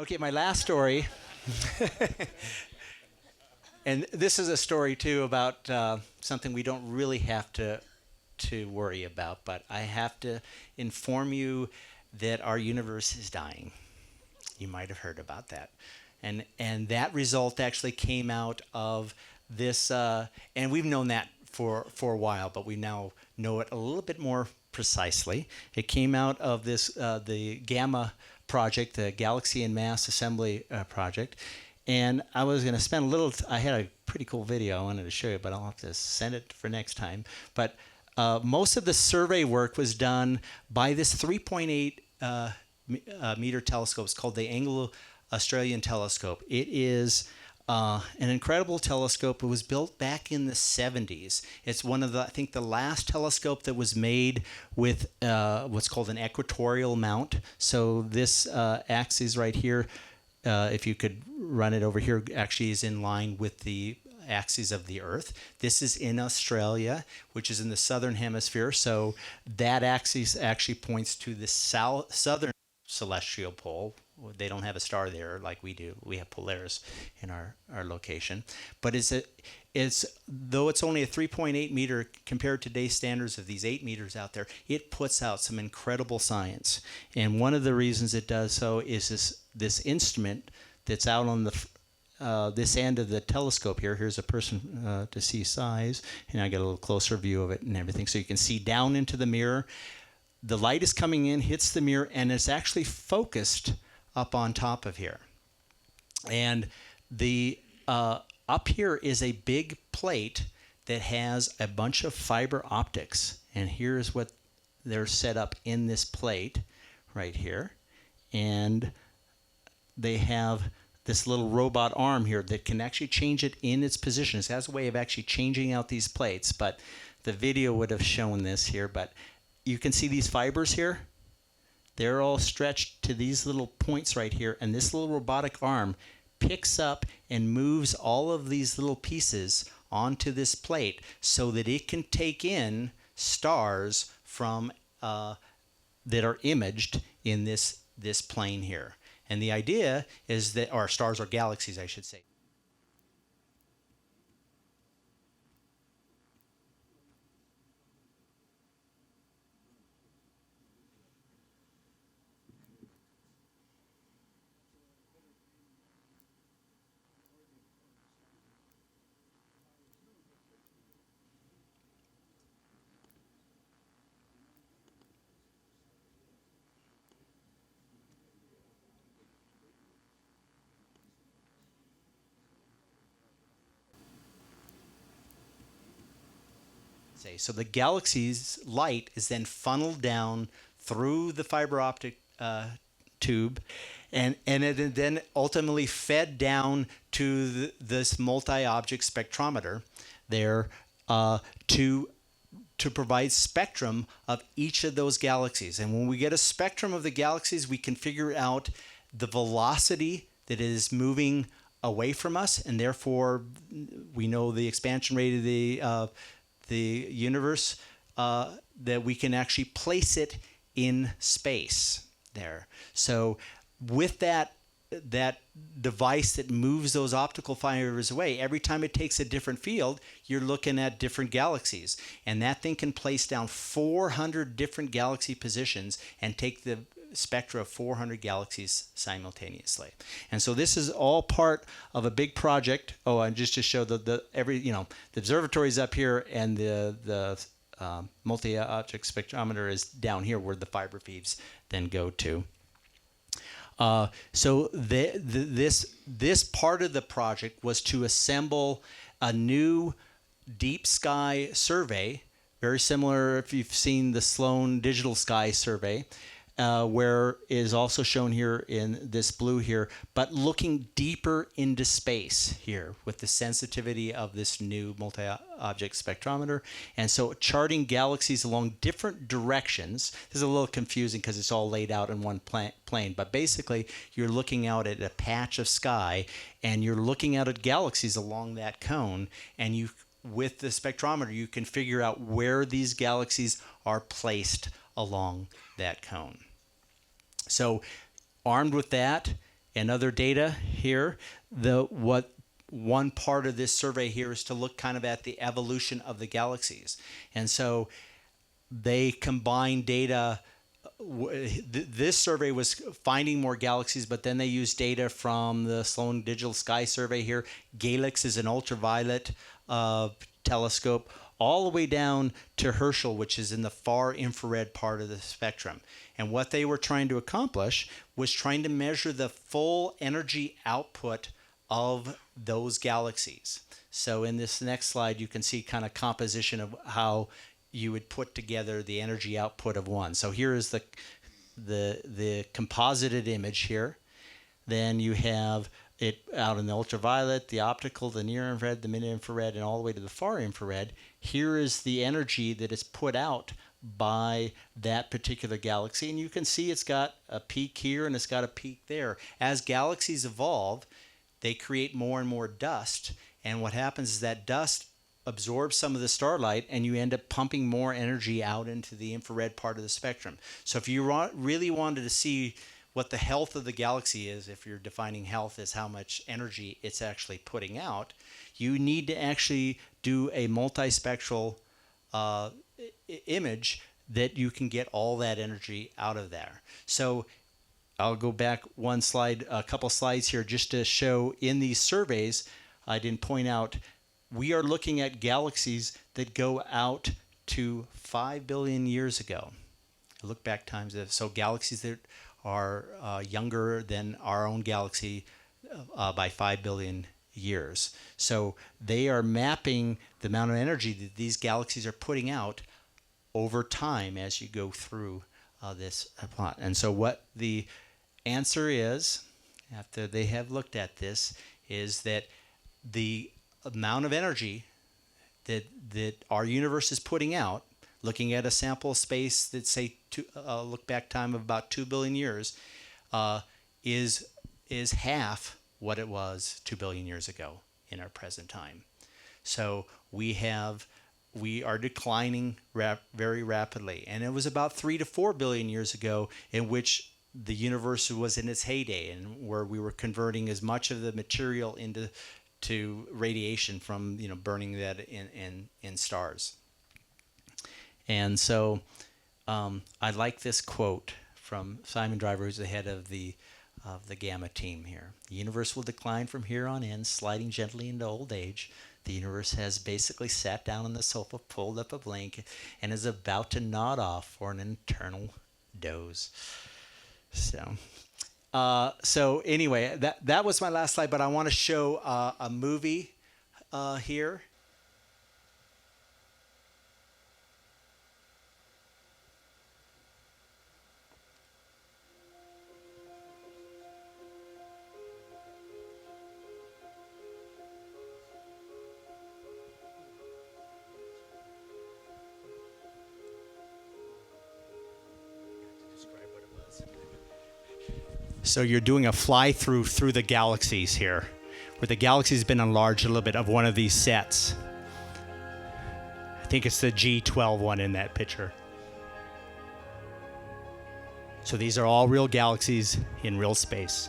Okay, my last story, and this is a story too about something we don't really have to worry about, but I have to inform you that our universe is dying. You might have heard about that, and that result actually came out of this, and we've known that for a while, but we now know it a little bit more precisely. It came out of this the Gamma project, the Galaxy and Mass Assembly project, and I was going to spend a little. I had a pretty cool video I wanted to show you, but I'll have to send it for next time. But most of the survey work was done by this 3.8 meter telescope. It's called the Anglo-Australian Telescope. It is an incredible telescope. It was built back in the 70s. It's one of the, I think, the last telescope that was made with what's called an equatorial mount. So this axis right here, if you could run it over here, actually is in line with the axis of the Earth. This is in Australia, which is in the southern hemisphere. So that axis actually points to the southern celestial pole. They don't have a star there like we do. We have Polaris in our location. But it's though it's only a 3.8 meter compared to today's standards of these 8 meters out there, it puts out some incredible science. And one of the reasons it does so is this instrument that's out on the this end of the telescope here. Here's a person to see size, and I get a little closer view of it and everything. So you can see down into the mirror. The light is coming in, hits the mirror, and it's actually focused up on top of here. And the up here is a big plate that has a bunch of fiber optics. And here's what they're set up in this plate right here. And they have this little robot arm here that can actually change it in its position. It has a way of actually changing out these plates, but the video would have shown this here. But you can see these fibers here. They're all stretched to these little points right here, and this little robotic arm picks up and moves all of these little pieces onto this plate so that it can take in stars from that are imaged in this plane here. And the idea is that, or stars or galaxies, I should say. So the galaxy's light is then funneled down through the fiber optic tube, and it then ultimately fed down to this multi-object spectrometer there to provide spectrum of each of those galaxies. And when we get a spectrum of the galaxies, we can figure out the velocity that is moving away from us, and therefore we know the expansion rate of the universe, that we can actually place it in space there. So with that device that moves those optical fibers away, every time it takes a different field, you're looking at different galaxies. And that thing can place down 400 different galaxy positions and take the spectra of 400 galaxies simultaneously. And so this is all part of a big project. Oh, and just to show the observatory is up here, and the multi-object spectrometer is down here where the fiber feeds then go to. So this part of the project was to assemble a new deep sky survey, very similar if you've seen the Sloan Digital Sky Survey, where is also shown here in this blue here, but looking deeper into space here with the sensitivity of this new multi-object spectrometer. And so charting galaxies along different directions. This is a little confusing because it's all laid out in one plane, but basically you're looking out at a patch of sky and you're looking out at galaxies along that cone, and you, with the spectrometer, you can figure out where these galaxies are placed along that cone. So armed with that and other data here. What one part of this survey here is to look kind of at the evolution of the galaxies. And so they combine data. This survey was finding more galaxies, but then they used data from the Sloan Digital Sky Survey here. Galax is an ultraviolet telescope, all the way down to Herschel, which is in the far infrared part of the spectrum. And what they were trying to accomplish was trying to measure the full energy output of those galaxies. So in this next slide, you can see kind of composition of how you would put together the energy output of one. So here is the composited image here. Then you have it out in the ultraviolet, the optical, the near infrared, the mid infrared, and all the way to the far infrared. Here is the energy that is put out by that particular galaxy. And you can see it's got a peak here and it's got a peak there. As galaxies evolve, they create more and more dust. And what happens is that dust absorbs some of the starlight, and you end up pumping more energy out into the infrared part of the spectrum. So if you really wanted to see what the health of the galaxy is, if you're defining health as how much energy it's actually putting out, you need to actually do a multispectral image that you can get all that energy out of there. So I'll go back one slide, a couple slides here, just to show in these surveys, I didn't point out, we are looking at galaxies that go out to 5 billion years ago. Look back times, so galaxies that are younger than our own galaxy by 5 billion years. So they are mapping the amount of energy that these galaxies are putting out over time as you go through this plot. And so what the answer is, after they have looked at this, is that the amount of energy that our universe is putting out, looking at a sample space that say look back time of about 2 billion years, is half what it was 2 billion years ago in our present time. So we are declining very rapidly, and it was about 3 to 4 billion years ago in which the universe was in its heyday, and where we were converting as much of the material into radiation from burning that in stars. And so I like this quote from Simon Driver, who's the head of the Gamma team here. The universe will decline from here on in, sliding gently into old age. The universe has basically sat down on the sofa, pulled up a blanket, and is about to nod off for an eternal doze. So anyway, that was my last slide, but I want to show a movie here. So you're doing a fly-through through the galaxies here, where the galaxy's been enlarged a little bit of one of these sets. I think it's the G12 one in that picture. So these are all real galaxies in real space.